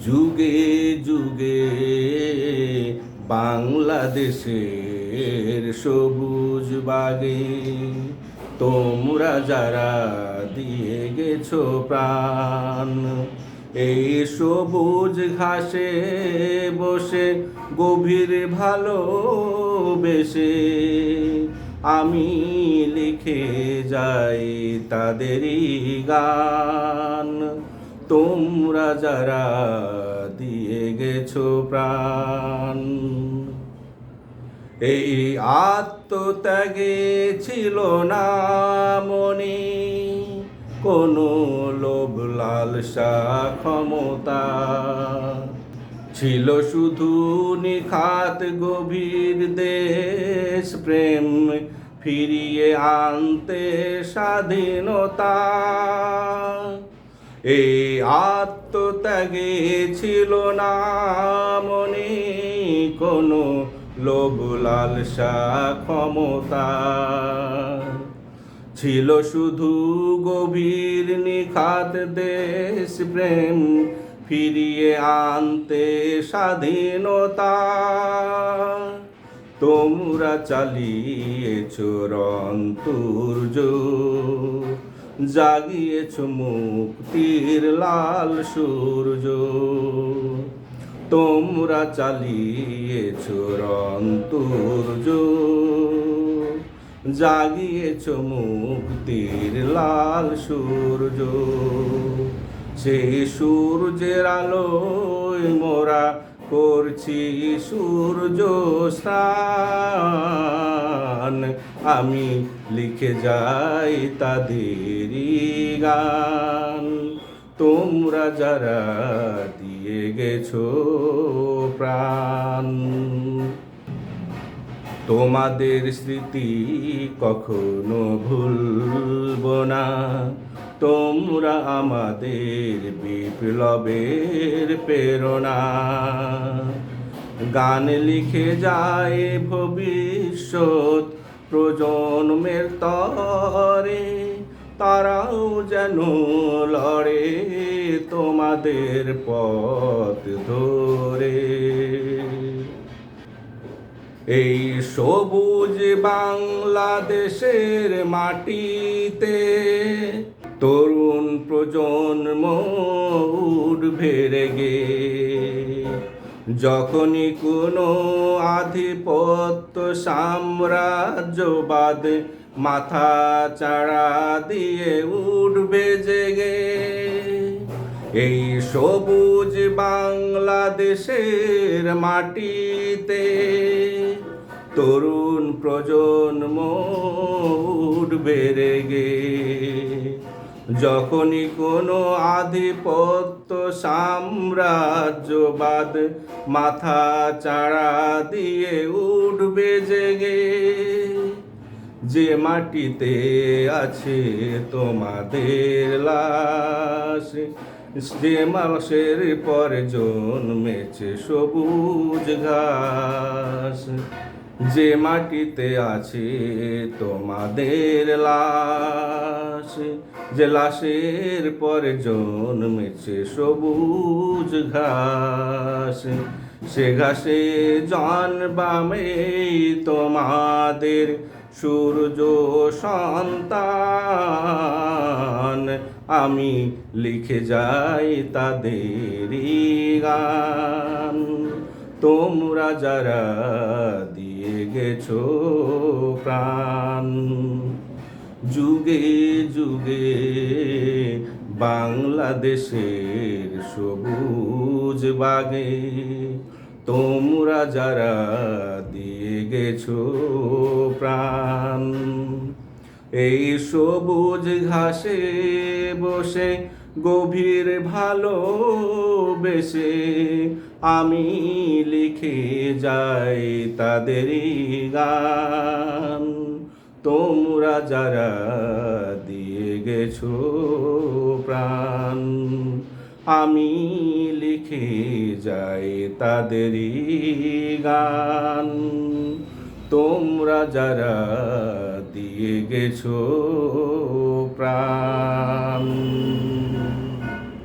যুগে যুগে বাংলাদেশের সবুজ বাগে তোমরা যারা দিয়ে গেছো প্রাণ, এই সবুজ ঘাসে বসে গভীর ভালোবেসে আমি লিখে যাই তাদেরই গান। তোমরা যারা দিয়ে গেছো প্রাণ, এই আত্মত্যাগে ছিল না মনে কোনো লোভ লালসা ক্ষমতা, ছিল শুধু নিখাত গভীর দেশ প্রেম ফিরিয়ে আনতে স্বাধীনতা। এই আত্মত্যাগে ছিল না মনে কোনো লোভ লালসা ক্ষমতা, ছিল শুধু গভীর নিখাত দেশ প্রেম ফিরিয়ে আনতে স্বাধীনতা। তোমরা চালিয়েছ রংতুর্য, জাগিয়েছ মুক্তির লাল সূর্য। তোমরা চালিয়েছ রংতুর্য, জাগিয়েছ মুক্তির লাল সূর্য। সেই সূর্যের আলোয় মোরা করছি সূর্য স্নান, আমি লিখে যাই তাদেরই গান। তোমরা যারা দিয়ে গেছো প্রাণ, তোমাদের স্মৃতি কখনো ভুলব না। তোমরা আমাদের বিপ্লবের প্রেরণা, গান লিখে যায় ভবিষ্যৎ প্রজন্মের তরে। তারাও যেন লড়ে তোমাদের পথ ধরে। এই সবুজ বাংলাদেশের মাটিতে তরুণ প্রজন্ম উঠবে রেগে। যখনই কোনো আধিপত্য সাম্রাজ্যবাদ মাথা চাড়া দিয়ে উঠবে জেগে, এই সবুজ বাংলাদেশের মাটিতে তরুণ প্রজন্ম উঠবে রেগে। যখনই কোনো আধিপত্য সাম্রাজ্যবাদ মাথা চাড়া দিয়ে উঠবে জেগে, যে মাটিতে আছে তোমাদের লাশ, যে মাসের পর জন্মেছে সবুজ ঘাস, যে মাটিতে আছে তোমাদের লাশ, যে লাশের পর জন্মেছে সবুজ ঘাস, সে ঘাসে জন্মাবে তোমাদের সূর্য সন্তান। আমি লিখে যাই তাদেরই গান। তোমরা যারা দিয়ে গেছো প্রাণ, যুগে যুগে বাংলাদেশের সবুজ বাগে তোমরা যারা দিয়ে গেছো প্রাণ। এই সবুজ ঘাসে বসে গভীর ভালোবেসে আমি লিখে যাই তাদেরই গান। তোমরা যারা দিয়ে গেছো প্রাণ, আমি লিখে যাই তাদেরই গান। তোমরা যারা দিয়ে গেছো প্রাণ।